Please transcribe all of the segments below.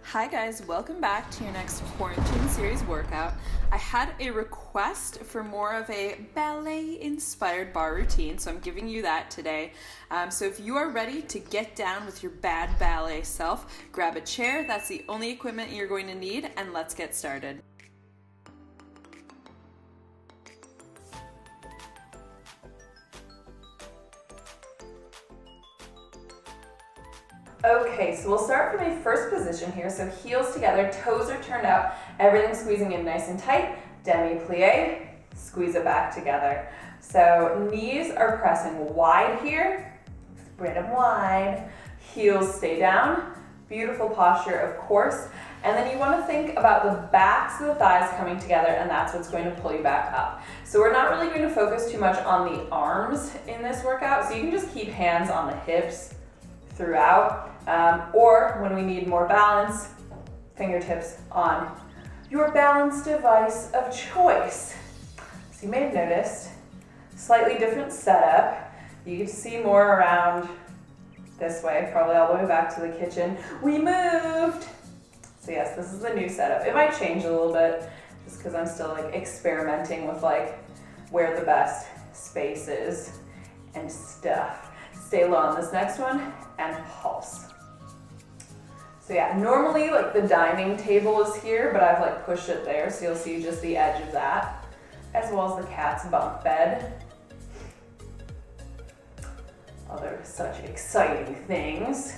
Hi guys, welcome back to your next quarantine series workout. I had a request for more of a ballet-inspired bar routine, so I'm giving you that today. So if you are ready to get down with your bad ballet self, grab a chair, that's the only equipment you're going to need, and let's get started. Okay, so we'll start from a first position here. So heels together, toes are turned out, everything squeezing in nice and tight. Demi-plie, squeeze it back together. So knees are pressing wide here, spread them wide. Heels stay down, beautiful posture of course. And then you want to think about the backs of the thighs coming together, and that's what's going to pull you back up. So we're not really going to focus too much on the arms in this workout, so you can just keep hands on the hips throughout, or when we need more balance, fingertips on your balance device of choice. So you may have noticed, slightly different setup. You can see more around this way, probably all the way back to the kitchen. We moved! So yes, this is the new setup. It might change a little bit, just because I'm still experimenting with where the best space is and stuff. Stay low on this next one and pulse. So yeah, normally the dining table is here, but I've pushed it there, so you'll see just the edge of that, as well as the cat's bunk bed. Other such exciting things.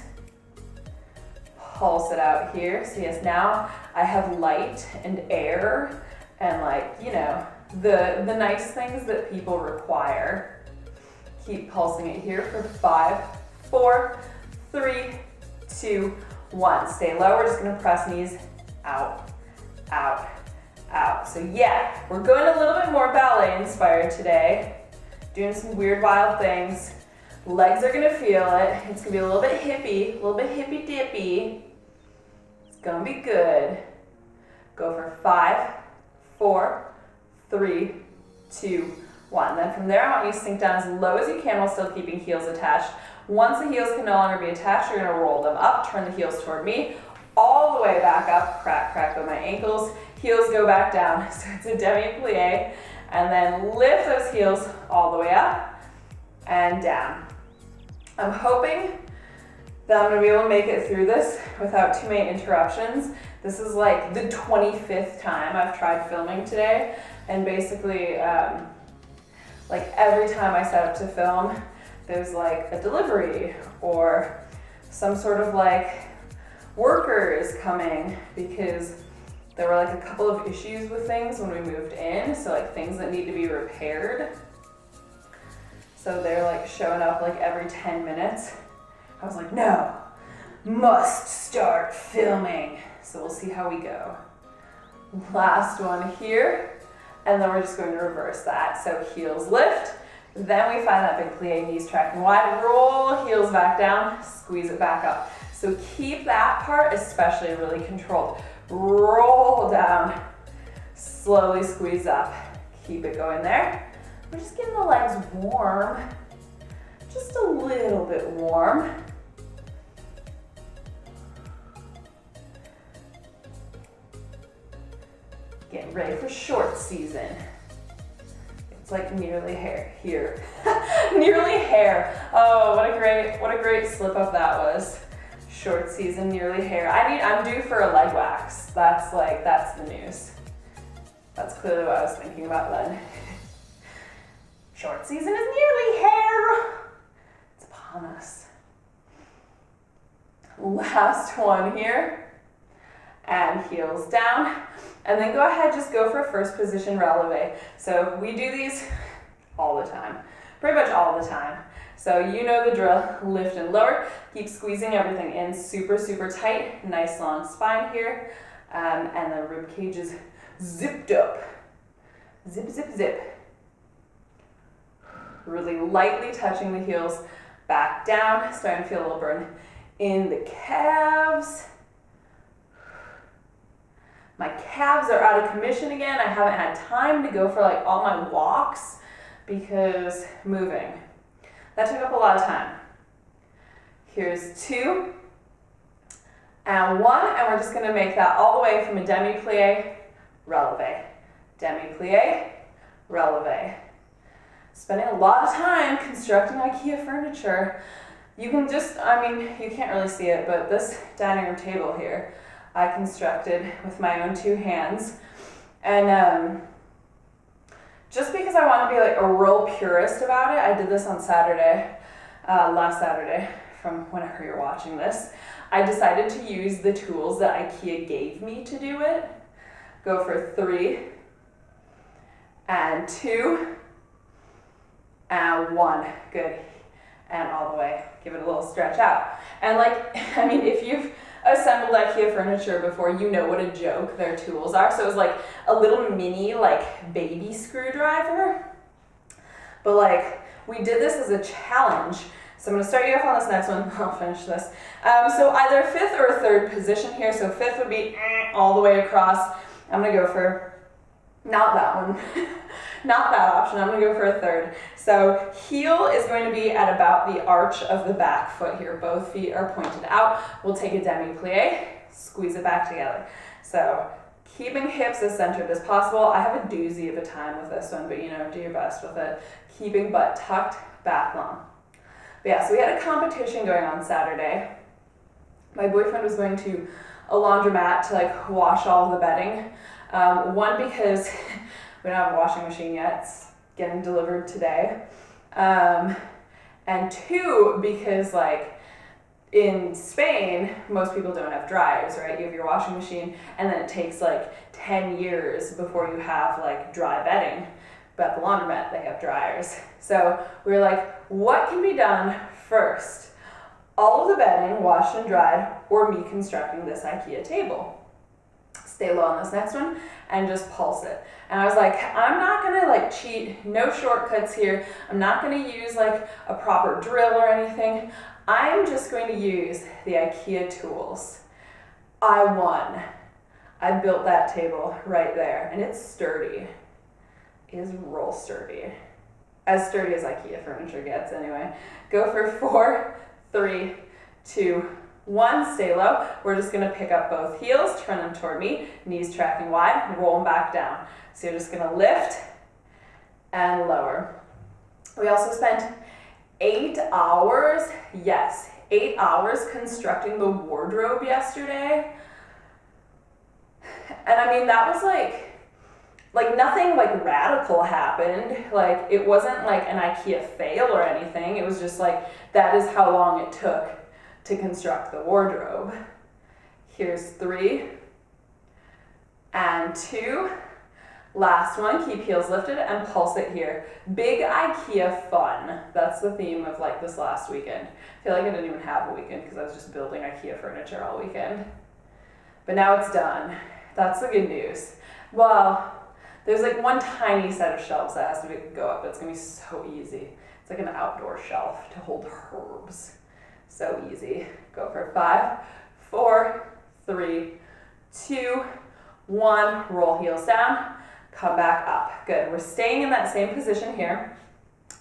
Pulse it out here. So yes, now I have light and air and the nice things that people require. Keep pulsing it here for 5, 4, 3, 2, 1. Stay low, we're just gonna press knees out, out, out. So yeah, we're going a little bit more ballet inspired today. Doing some weird, wild things. Legs are gonna feel it. It's gonna be a little bit hippie, dippy. It's gonna be good. Go for 5, 4, 3, 2, 1. Then from there, I want you to sink down as low as you can while still keeping heels attached. Once the heels can no longer be attached, you're gonna roll them up, turn the heels toward me, all the way back up, crack, crack with my ankles. Heels go back down, so it's a demi-plie, and then lift those heels all the way up and down. I'm hoping that I'm gonna be able to make it through this without too many interruptions. This is the 25th time I've tried filming today, and basically, every time I set up to film, there's a delivery or some sort of workers coming, because there were a couple of issues with things when we moved in, so things that need to be repaired. So they're showing up every 10 minutes. I was like, no, must start filming. So we'll see how we go. Last one here. And then we're just going to reverse that. So heels lift, then we find that big plie, knees tracking wide, roll heels back down, squeeze it back up. So keep that part especially really controlled. Roll down, slowly squeeze up. Keep it going there. We're just getting the legs warm, just a little bit warm. Getting ready for short season. It's nearly here. Nearly hair. Oh, what a great slip up that was. Short season, nearly hair. I'm due for a leg wax. That's the news. That's clearly what I was thinking about then. Short season is nearly hair. It's upon us. Last one here. And heels down. And then go ahead, just go for first position releve. So we do these all the time, pretty much all the time. So you know the drill, lift and lower, keep squeezing everything in super, super tight, nice long spine here, and the rib cage is zipped up. Zip, zip, zip. Really lightly touching the heels back down, starting to feel a little burn in the calves. My calves are out of commission again. I haven't had time to go for all my walks because moving. That took up a lot of time. Here's 2, and 1, and we're just gonna make that all the way from a demi-plie, releve, demi-plie, releve. Spending a lot of time constructing IKEA furniture. You can just, you can't really see it, but this dining room table here, I constructed with my own 2 hands. And just because I want to be like a real purist about it, I did this on Saturday, last Saturday, from whenever you're watching this. I decided to use the tools that IKEA gave me to do it. Go for 3, and 2, and 1, good, and all the way. Give it a little stretch out. And if you've assembled IKEA furniture before, you know what a joke their tools are. So it was like a little mini baby screwdriver. But we did this as a challenge. So I'm gonna start you off on this next one. I'll finish this. So either 5th or 3rd position here. So 5th would be all the way across. I'm gonna go for, not that one. Not that option, I'm gonna go for a 3rd. So heel is going to be at about the arch of the back foot here. Both feet are pointed out. We'll take a demi-plie, squeeze it back together. So keeping hips as centered as possible. I have a doozy of a time with this one, but do your best with it. Keeping butt tucked, back long. But yeah, so we had a competition going on Saturday. My boyfriend was going to a laundromat to wash all of the bedding. 1, because we don't have a washing machine yet, it's getting delivered today. And 2, because in Spain, most people don't have dryers, right? You have your washing machine, and then it takes 10 years before you have dry bedding. But at the laundromat, they have dryers. So we were like, what can be done first? All of the bedding washed and dried, or me constructing this IKEA table. Stay low on this next one and just pulse it. And I was like, I'm not gonna cheat, no shortcuts here. I'm not gonna use a proper drill or anything. I'm just going to use the IKEA tools. I won. I built that table right there, and it's sturdy. It is real sturdy. As sturdy as IKEA furniture gets anyway. Go for 4, 3, 2, 1, stay low. We're just gonna pick up both heels, turn them toward me, knees tracking wide, roll them back down. So you're just gonna lift and lower. We also spent 8 hours, yes, 8 hours constructing the wardrobe yesterday. And that was nothing radical happened. It wasn't an IKEA fail or anything. It was just that is how long it took to construct the wardrobe. Here's 3 and 2. Last one, keep heels lifted and pulse it here. Big IKEA fun. That's the theme of this last weekend. I feel like I didn't even have a weekend because I was just building IKEA furniture all weekend. But now it's done. That's the good news. Well, there's one tiny set of shelves that has to go up. It's gonna be so easy. It's an outdoor shelf to hold herbs. So easy. Go for 5, 4, 3, 2, 1. Roll heels down. Come back up. Good. We're staying in that same position here.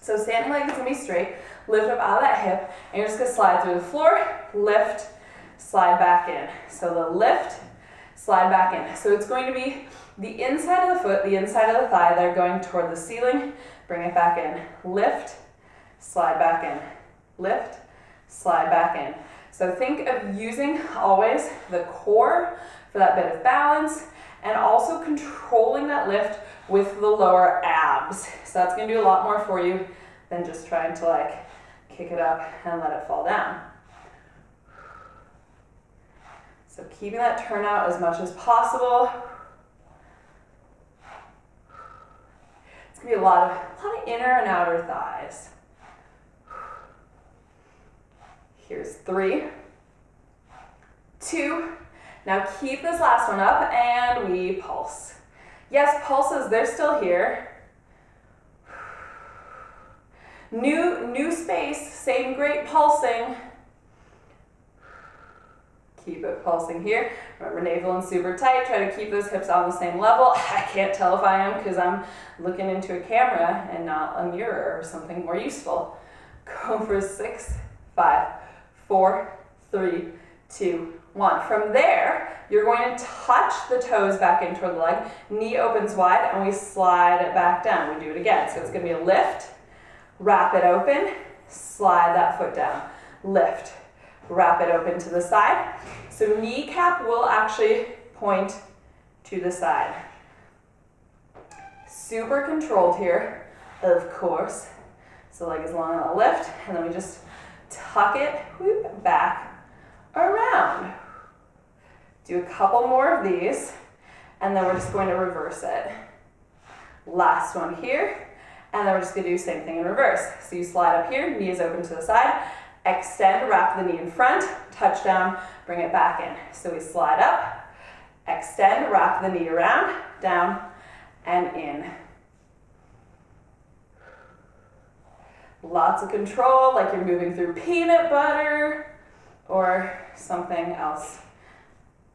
So standing leg is gonna be straight. Lift up out of that hip, and you're just gonna slide through the floor. Lift, slide back in. So the lift, slide back in. So it's going to be the inside of the foot, the inside of the thigh. They're going toward the ceiling. Bring it back in. Lift, slide back in. Lift, slide back in. So think of using always the core for that bit of balance, and also controlling that lift with the lower abs. So that's gonna do a lot more for you than just trying to kick it up and let it fall down. So keeping that turnout as much as possible. It's gonna be a lot of inner and outer thighs. Here's 3, 2, now keep this last one up and we pulse. Yes, pulses, they're still here. New space, same great pulsing. Keep it pulsing here. Remember, navel and super tight. Try to keep those hips on the same level. I can't tell if I am because I'm looking into a camera and not a mirror or something more useful. Go for 6, 5, 4, 3, 2, 1. From there, you're going to touch the toes back in toward the leg, knee opens wide, and we slide it back down. We do it again. So it's going to be a lift, wrap it open, slide that foot down, lift, wrap it open to the side. So kneecap will actually point to the side. Super controlled here, of course. So leg is long on the lift, and then we just tuck it, whoop, back, around. Do a couple more of these, and then we're just going to reverse it. Last one here, and then we're just going to do the same thing in reverse. So you slide up here, knee is open to the side, extend, wrap the knee in front, touch down, bring it back in. So we slide up, extend, wrap the knee around, down, and in. Lots of control, like you're moving through peanut butter or something else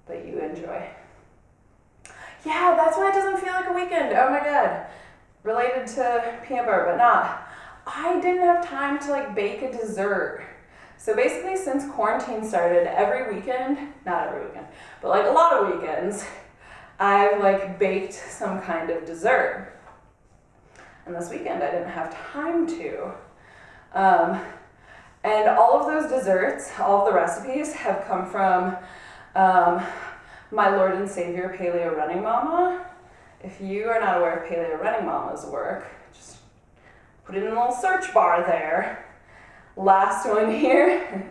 that you enjoy. Yeah, that's why it doesn't feel like a weekend. Oh my God. Related to peanut butter, but not. I didn't have time to like bake a dessert. So basically since quarantine started, every weekend, not every weekend, but like a lot of weekends, I've like baked some kind of dessert. And this weekend I didn't have time to. And all of those desserts, all of the recipes have come from my Lord and Savior Paleo Running Mama. If you are not aware of Paleo Running Mama's work, just put it in a little search bar there. Last one here,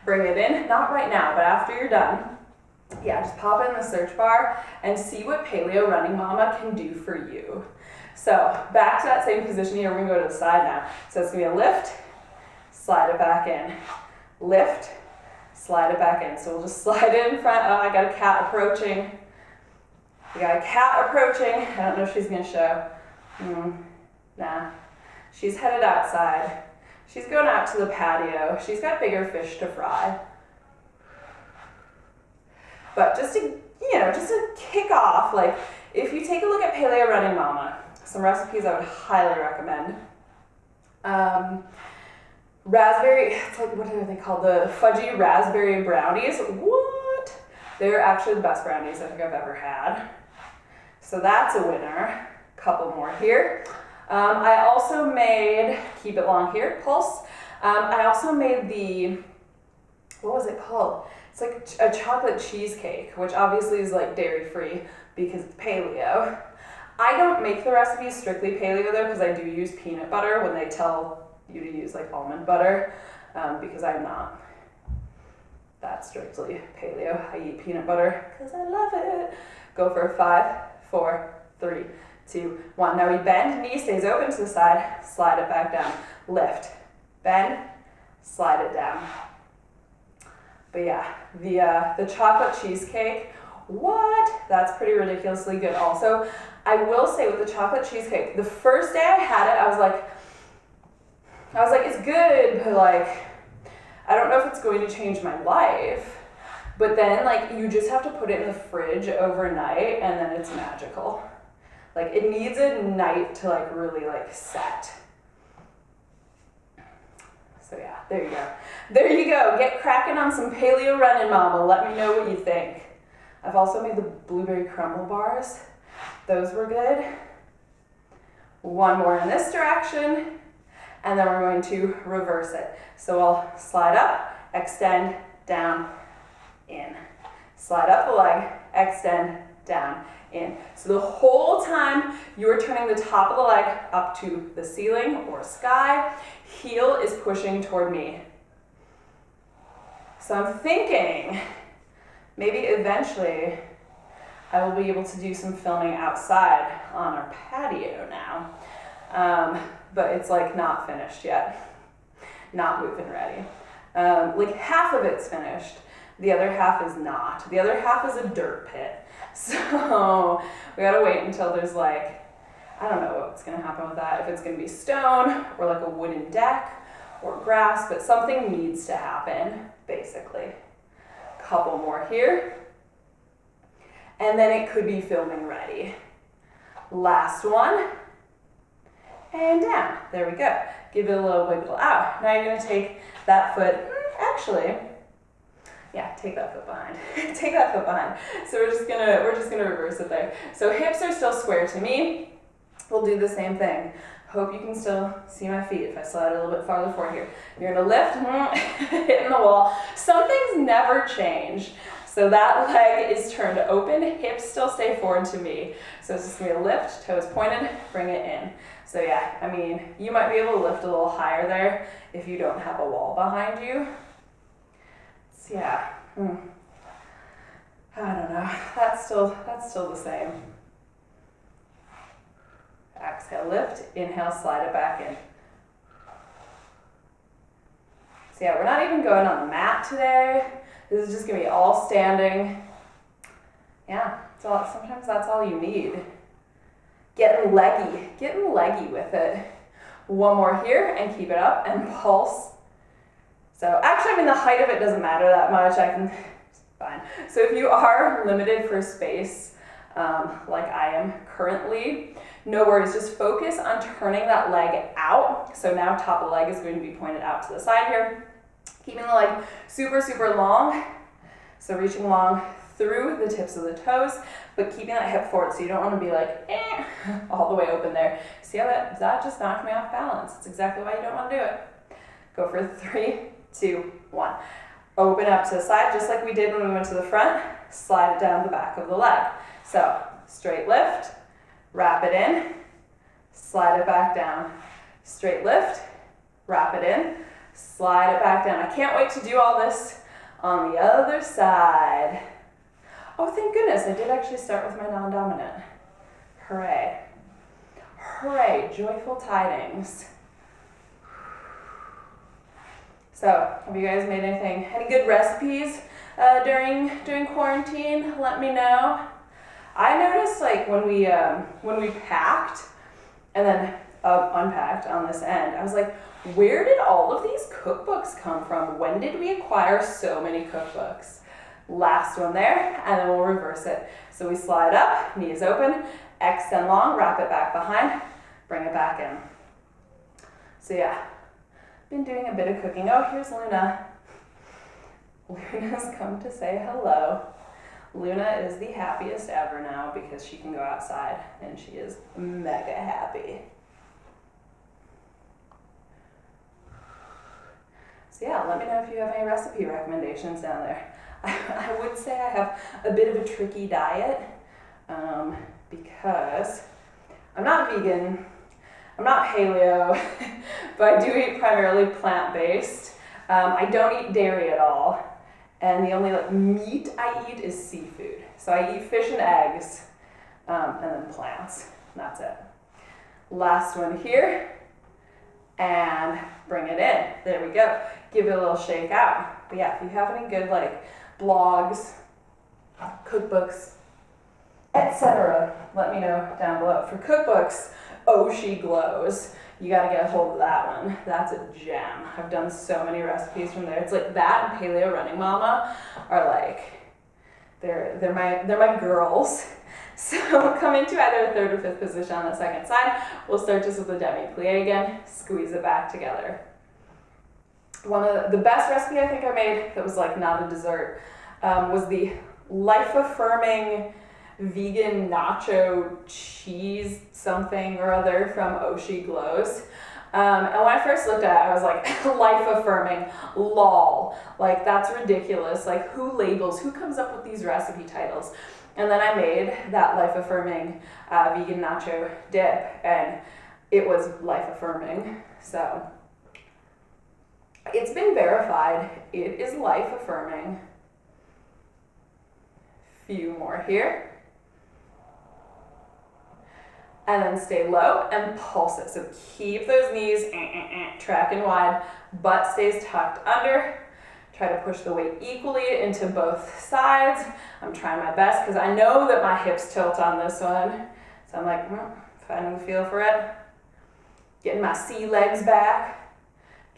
bring it in, not right now, but after you're done. Yeah, just pop it in the search bar and see what Paleo Running Mama can do for you. So back to that same position here, we're gonna go to the side now. So it's gonna be a lift, slide it back in, lift, slide it back in. So we'll just slide it in front. Oh, I got a cat approaching. We got a cat approaching. I don't know if she's gonna show. Nah, she's headed outside. She's going out to the patio. She's got bigger fish to fry. But just to, just to kick off, like if you take a look at Paleo Running Mama, some recipes I would highly recommend. Raspberry, it's like, what are they called? The fudgy raspberry brownies. What? They're actually the best brownies I think I've ever had. So that's a winner. Couple more here. I also made, keep it long here, pulse. I also made the, what was it called? It's like a chocolate cheesecake, which obviously is like dairy-free because it's paleo. I don't make the recipes strictly paleo though, because I do use peanut butter when they tell you to use like almond butter, because I'm not that strictly paleo. I eat peanut butter because I love it. Go for 5, 4, 3, 2, 1. Now we bend, knee stays open to the side, slide it back down, lift, bend, slide it down. But yeah, the chocolate cheesecake, what? That's pretty ridiculously good. Also, I will say with the chocolate cheesecake, the first day I had it, I was like, it's good, but like, I don't know if it's going to change my life. But then like, you just have to put it in the fridge overnight and then it's magical. Like it needs a night to like really like set. So yeah, there you go. There you go. Get cracking on some Paleo Running Mama. Let me know what you think. I've also made the blueberry crumble bars. Those were good. One more in this direction, and then we're going to reverse it. So I'll slide up, extend, down, in. Slide up the leg, extend, down, in. So the whole time you're turning the top of the leg up to the ceiling or sky, heel is pushing toward me. So I'm thinking maybe eventually I will be able to do some filming outside on our patio now. But it's like not finished yet. Not moving ready. Like half of it's finished. The other half is not. The other half is a dirt pit. So we gotta wait until there's like, I don't know what's gonna happen with that. If it's gonna be stone or like a wooden deck or grass, but something needs to happen, basically. Couple more here. And then it could be filming ready. Last one. And down. There we go. Give it a little wiggle out. Now you're gonna take that foot, actually, Yeah, take that foot behind. Take that foot behind. So we're just gonna reverse it there. So hips are still square to me. We'll do the same thing. Hope you can still see my feet if I slide a little bit farther forward here. You're gonna lift, hitting the wall. Some things never change. So that leg is turned open, hips still stay forward to me. So it's just gonna be a lift, toes pointed, bring it in. So yeah, I mean, you might be able to lift a little higher there if you don't have a wall behind you. So yeah, I don't know, that's still the same. Exhale, lift, inhale, slide it back in. So yeah, we're not even going on the mat today. This is just gonna be all standing. Yeah, sometimes that's all you need. Getting leggy with it. One more here and keep it up and pulse. So actually, I mean, the height of it doesn't matter that much. It's fine. So if you are limited for space, like I am currently, no worries, just focus on turning that leg out. So now top of the leg is going to be pointed out to the side here. Keeping the leg super, super long. So reaching long through the tips of the toes, but keeping that hip forward so you don't want to be like, all the way open there. See how that just knocked me off balance. It's exactly why you don't want to do it. Go for 3, 2, 1. Open up to the side, just like we did when we went to the front. Slide it down the back of the leg. So straight lift, wrap it in, slide it back down. Straight lift, wrap it in, slide it back down. I can't wait to do all this on the other side. Oh, thank goodness, I did actually start with my non-dominant. Hooray. Hooray, joyful tidings. So, have you guys made any good recipes during quarantine? Let me know. I noticed like when we packed and then unpacked on this end, I was like, where did all of these cookbooks come from? When did we acquire so many cookbooks? Last one there, and then we'll reverse it. So we slide up, knees open, extend long, wrap it back behind, bring it back in. So yeah, been doing a bit of cooking. Oh, here's Luna. Luna's come to say hello. Luna is the happiest ever now because she can go outside and she is mega happy. So yeah, let me know if you have any recipe recommendations down there. I would say I have a bit of a tricky diet because I'm not vegan, I'm not paleo, but I do eat primarily plant-based. I don't eat dairy at all, and the only meat I eat is seafood. So I eat fish and eggs, and then plants. That's it. Last one here, and bring it in. There we go. Give it a little shake out. But yeah, if you have any good blogs, cookbooks, etc., let me know down below. For cookbooks, Oh She Glows. You gotta get a hold of that one. That's a gem. I've done so many recipes from there. It's like that and Paleo Running Mama are like, they're my girls. So come into either a third or fifth position on the second side. We'll start just with the demi-plie again. Squeeze it back together. One of the best recipe I think I made that was not a dessert was the life-affirming vegan nacho cheese something or other from Oh She Glows. And when I first looked at it, I was like, life-affirming, lol. That's ridiculous. Who comes up with these recipe titles? And then I made that life-affirming vegan nacho dip, and it was life-affirming. So it's been verified. It is life-affirming. Few more here. And then stay low and pulse it. So keep those knees tracking wide, butt stays tucked under. Try to push the weight equally into both sides. I'm trying my best because I know that my hips tilt on this one. So I'm finding the feel for it. Getting my sea legs back.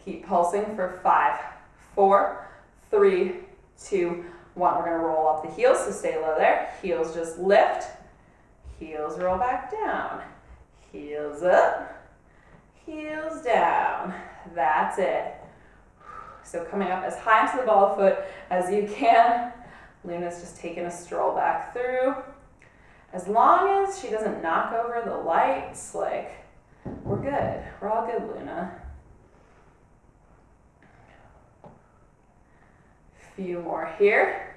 Keep pulsing for 5, 4, 3, 2, 1. We're gonna roll up the heels, so stay low there. Heels just lift. Heels roll back down. Heels up. Heels down. That's it. So coming up as high into the ball of foot as you can. Luna's just taking a stroll back through. As long as she doesn't knock over the lights, like, we're good. We're all good, Luna. Few more here.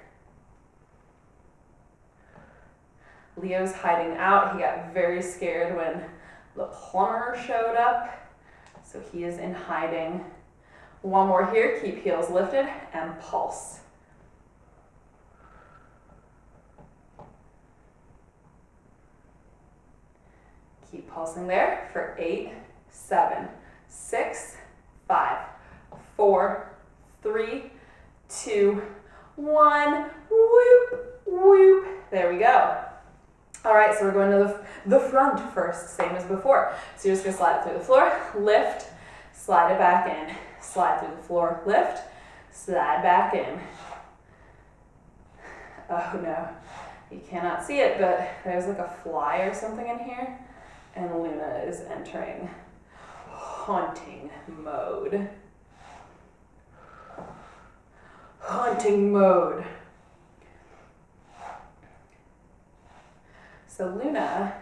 Leo's hiding out. He got very scared when the plumber showed up, so he is in hiding. One more here. Keep heels lifted and pulse. Keep pulsing there for 8, 7, 6, 5, 4, 3, 2, 1. Whoop, whoop. There we go. All right, so we're going to the front first, same as before. So you're just gonna slide it through the floor, lift, slide it back in, slide through the floor, lift, slide back in. Oh no, you cannot see it, but there's like a fly or something in here, and Luna is entering haunting mode. Haunting mode. So Luna,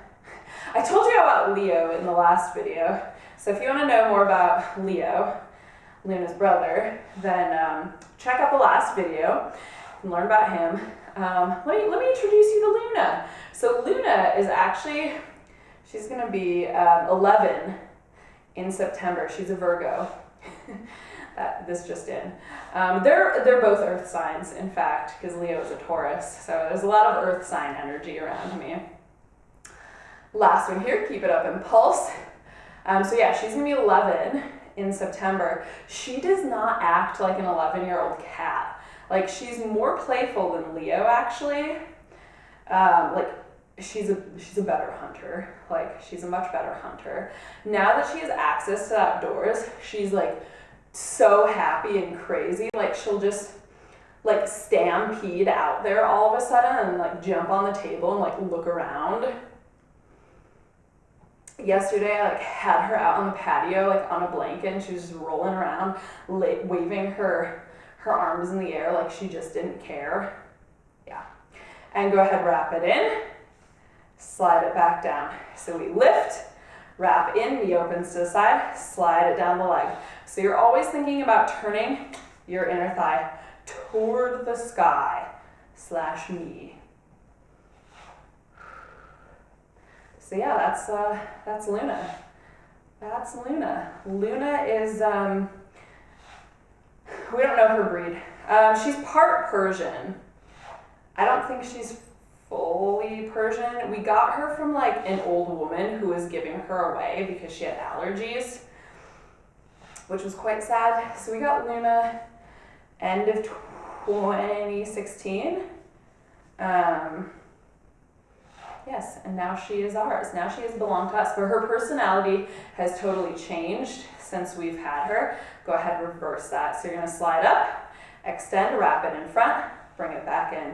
I told you about Leo in the last video. So if you want to know more about Leo, Luna's brother, then check out the last video and learn about him. Let me introduce you to Luna. So Luna is actually, she's going to be 11 in September. She's a Virgo. This just in. They're both earth signs, in fact, because Leo is a Taurus. So there's a lot of earth sign energy around me. Last one here, keep it up and pulse. So yeah, she's gonna be 11 in September. She does not act like an 11-year-old cat. Like, she's more playful than Leo, actually. Like, she's a better hunter. Like, she's a much better hunter. Now that she has access to outdoors, she's like so happy and crazy. Like, she'll just like stampede out there all of a sudden and like jump on the table and like look around. Yesterday, I like had her out on the patio, like on a blanket, and she was just rolling around, waving her arms in the air like she just didn't care. Yeah. And go ahead, wrap it in, slide it back down. So we lift, wrap in, knee opens to the side, slide it down the leg. So you're always thinking about turning your inner thigh toward the sky / me. So yeah, that's Luna. That's Luna. Luna is, we don't know her breed. She's part Persian. I don't think she's fully Persian. We got her from like an old woman who was giving her away because she had allergies, which was quite sad. So we got Luna end of 2016. Yes, and now she is ours. Now she has belonged to us, but her personality has totally changed since we've had her. Go ahead, reverse that. So you're gonna slide up, extend, wrap it in front, bring it back in.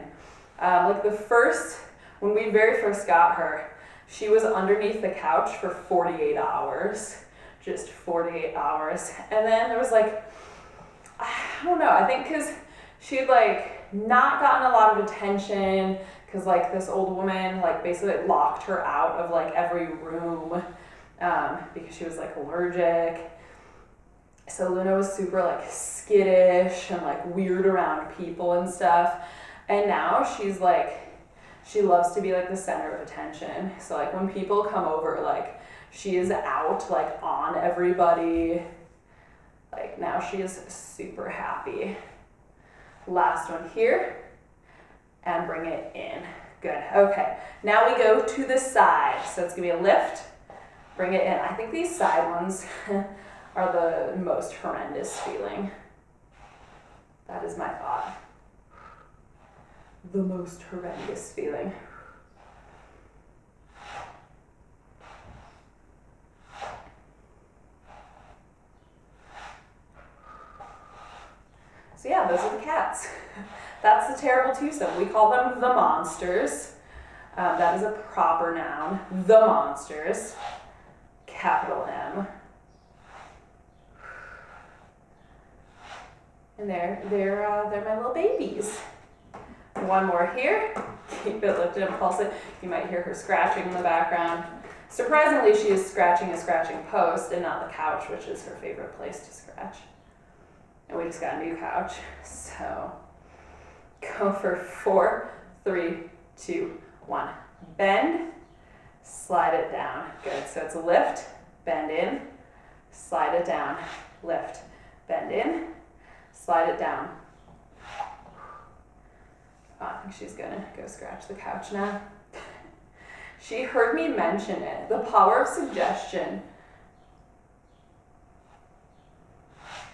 When we very first got her, she was underneath the couch for 48 hours, just 48 hours. And then there was like, I don't know, I think because she had like not gotten a lot of attention, because like this old woman like basically locked her out of like every room because she was like allergic. So Luna was super like skittish and like weird around people and stuff. And now she's like, she loves to be like the center of attention. So like when people come over, like she is out like on everybody. Like now she is super happy. Last one here. And bring it in. Good. Okay. Now we go to the side. So it's going to be a lift. Bring it in. I think these side ones are the most horrendous feeling. That is my thought. The most horrendous feeling. So yeah, those are the cats. That's the terrible twosome. We call them the monsters. That is a proper noun. The monsters. Capital M. And they're my little babies. One more here. Keep it lifted and pulsing. You might hear her scratching in the background. Surprisingly, she is scratching a scratching post and not the couch, which is her favorite place to scratch. And we just got a new couch. So go for 4, 3, 2, 1. Bend, slide it down. Good. So it's lift, bend in, slide it down, lift, bend in, slide it down. Oh, I think she's gonna go scratch the couch now. She heard me mention it, the power of suggestion.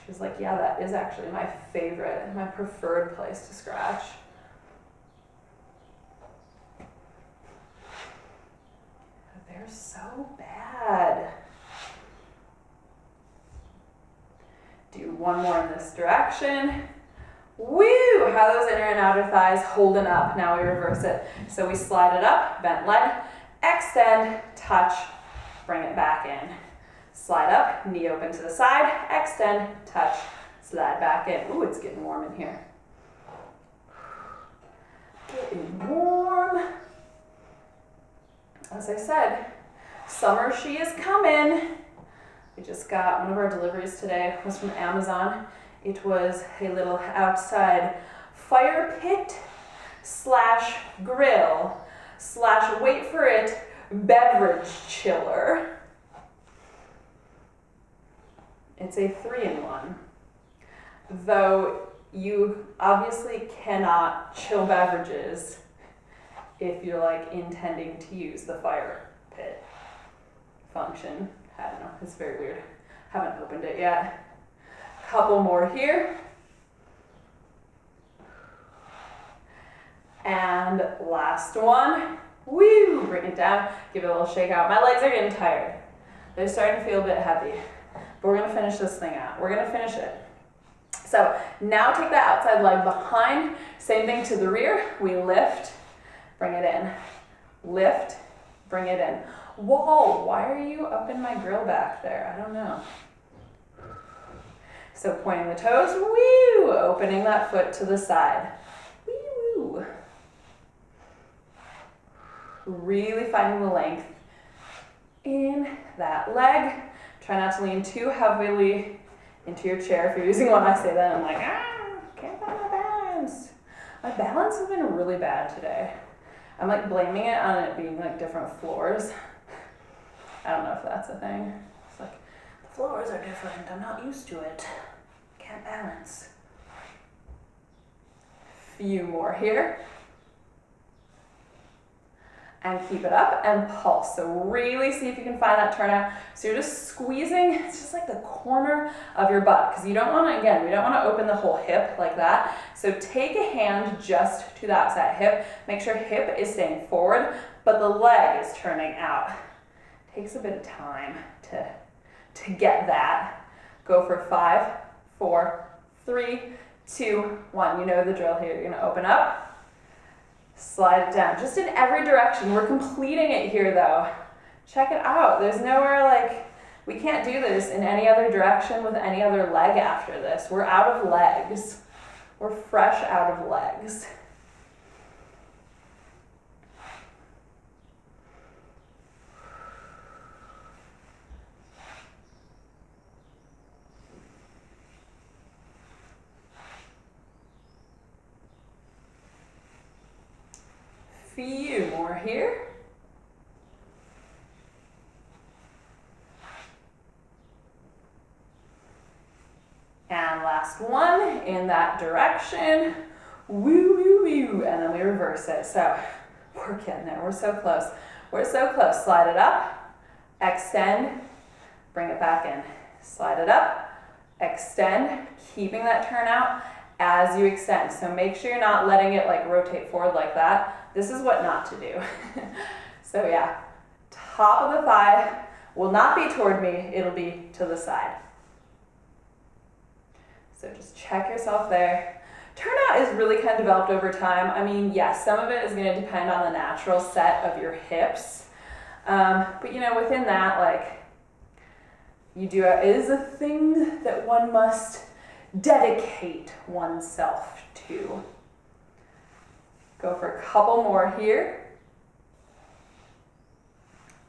She was like, yeah, that is actually my favorite, my preferred place to scratch. They're so bad. Do one more in this direction. Woo! How those inner and outer thighs holding up. Now we reverse it. So we slide it up, bent leg, extend, touch, bring it back in. Slide up, knee open to the side, extend, touch, slide back in. Ooh, it's getting warm in here. Getting warm. As I said, summer she is coming. We just got one of our deliveries today. It was from Amazon. It was a little outside fire pit / grill / wait for it beverage chiller. It's a 3-in-1. Though you obviously cannot chill beverages if you're like intending to use the fire pit function. I don't know, it's very weird. Haven't opened it yet. Couple more here. And last one. Woo! Bring it down, give it a little shake out. My legs are getting tired. They're starting to feel a bit heavy. But we're gonna finish this thing out. We're gonna finish it. So now take that outside leg behind. Same thing to the rear. We lift, bring it in. Lift, bring it in. Whoa, why are you up in my grill back there? I don't know. So pointing the toes, woo, opening that foot to the side. Woo. Really finding the length in that leg. Try not to lean too heavily into your chair. If you're using one, I say that, I'm like, can't find my balance. My balance has been really bad today. I'm like blaming it on it being like different floors. I don't know if that's a thing. It's like, the floors are different, I'm not used to it. Can't balance. Few more here. And keep it up and pulse. So really see if you can find that turnout. So you're just squeezing, it's just like the corner of your butt. Because you don't want to, again, we don't want to open the whole hip like that. So take a hand just to the outside hip. Make sure hip is staying forward, but the leg is turning out. Takes a bit of time to get that. Go for 5, 4, 3, 2, 1. You know the drill here. You're going to open up. Slide it down, just in every direction. We're completing it here though. Check it out. There's nowhere like, we can't do this in any other direction with any other leg after this. We're out of legs. We're fresh out of legs. Few more here. And last one in that direction. Woo, woo, woo. And then we reverse it. So we're getting there. We're so close. We're so close. Slide it up, extend, bring it back in. Slide it up, extend, keeping that turnout as you extend. So make sure you're not letting it like rotate forward like that. This is what not to do. So yeah, top of the thigh will not be toward me, it'll be to the side. So just check yourself there. Turnout is really kind of developed over time. I mean, yes, some of it is gonna depend on the natural set of your hips. But you know, within that, like, it is a thing that one must dedicate oneself to. Go for a couple more here.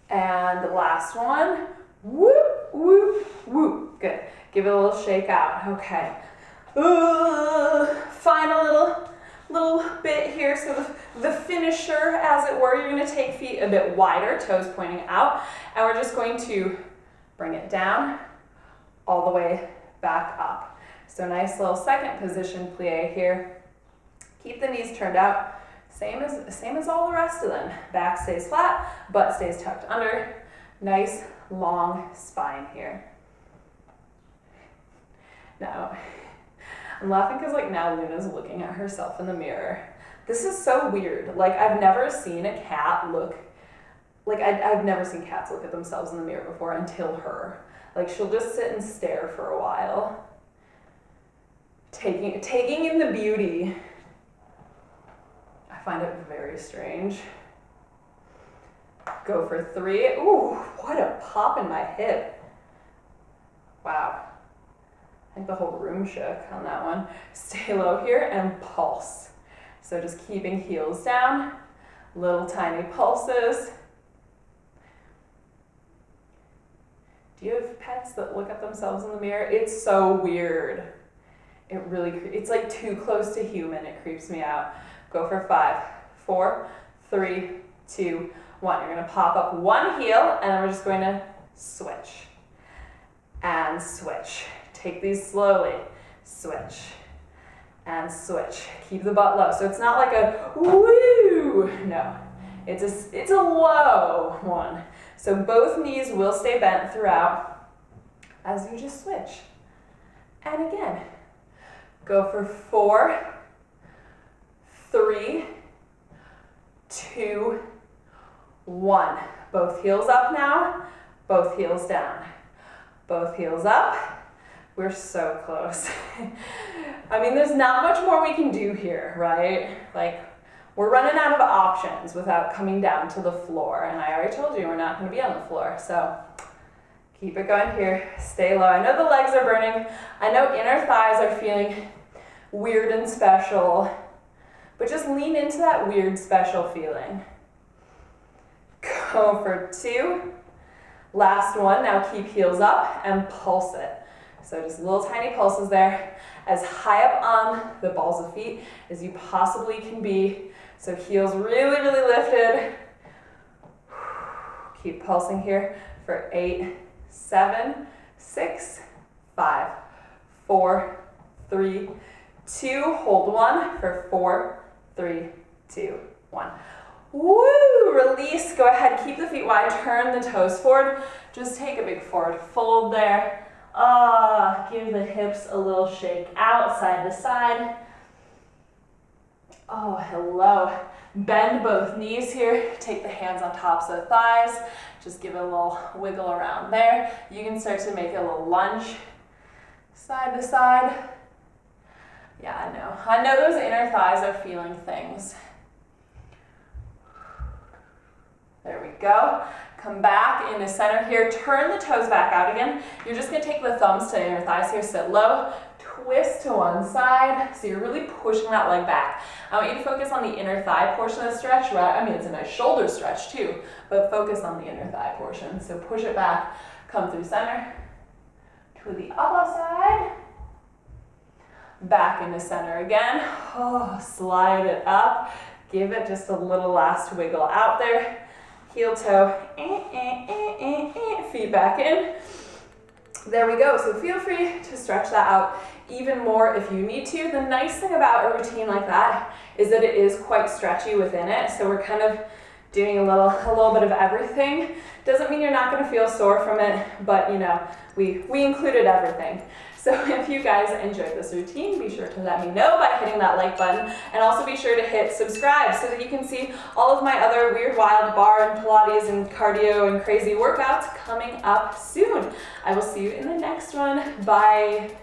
And the last one. Whoop, whoop, whoop. Good. Give it a little shake out. Okay. Final little bit here. So the finisher, as it were, you're going to take feet a bit wider, toes pointing out, and we're just going to bring it down all the way back up. So nice little second position plie here. Keep the knees turned out. Same as all the rest of them. Back stays flat, butt stays tucked under. Nice long spine here. Now, I'm laughing because like now Luna's looking at herself in the mirror. This is so weird. Like I've never seen a cat look, like I've never seen cats look at themselves in the mirror before until her. Like she'll just sit and stare for a while. Taking in the beauty. I find it very strange. Go for 3. Ooh, what a pop in my hip. Wow. I think the whole room shook on that one. Stay low here and pulse. So just keeping heels down, little tiny pulses. Do you have pets that look at themselves in the mirror? It's so weird. It really, it's like too close to human. It creeps me out. Go for 5, 4, 3, 2, 1. You're gonna pop up one heel and then we're just going to switch and switch. Take these slowly. Switch and switch. Keep the butt low. So it's not like a woo. No, it's a low one. So both knees will stay bent throughout as you just switch. And again, go for 4, 3, 2, 1. Both heels up now, both heels down. Both heels up. We're so close. I mean, there's not much more we can do here, right? Like, we're running out of options without coming down to the floor. And I already told you we're not gonna be on the floor. So keep it going here, stay low. I know the legs are burning. I know inner thighs are feeling weird and special, but just lean into that weird, special feeling. Go for 2. Last one, now keep heels up and pulse it. So just little tiny pulses there, as high up on the balls of feet as you possibly can be. So heels really, really lifted. Keep pulsing here for 8, 7, 6, 5, 4, 3, 2. Hold 1 for 4, 3, 2, 1. Woo! Release. Go ahead. Keep the feet wide. Turn the toes forward. Just take a big forward fold there. Give the hips a little shake out, side to side. Oh, hello. Bend both knees here. Take the hands on tops of the thighs. Just give it a little wiggle around there. You can start to make a little lunge, side to side. Yeah, I know. I know those inner thighs are feeling things. There we go. Come back into center here. Turn the toes back out again. You're just going to take the thumbs to the inner thighs here. Sit low. Twist to one side. So you're really pushing that leg back. I want you to focus on the inner thigh portion of the stretch. Right? I mean, it's a nice shoulder stretch too, but focus on the inner thigh portion. So push it back. Come through center. To the other side. Back into center again. Oh, slide it up. Give it just a little last wiggle out there. Heel toe, feet back in. There we go. So feel free to stretch that out even more if you need to. The nice thing about a routine like that is that it is quite stretchy within it. So we're kind of doing a little bit of everything. Doesn't mean you're not going to feel sore from it, but you know, we included everything. So if you guys enjoyed this routine, be sure to let me know by hitting that like button, and also be sure to hit subscribe so that you can see all of my other weird, wild barre and Pilates and cardio and crazy workouts coming up soon. I will see you in the next one. Bye.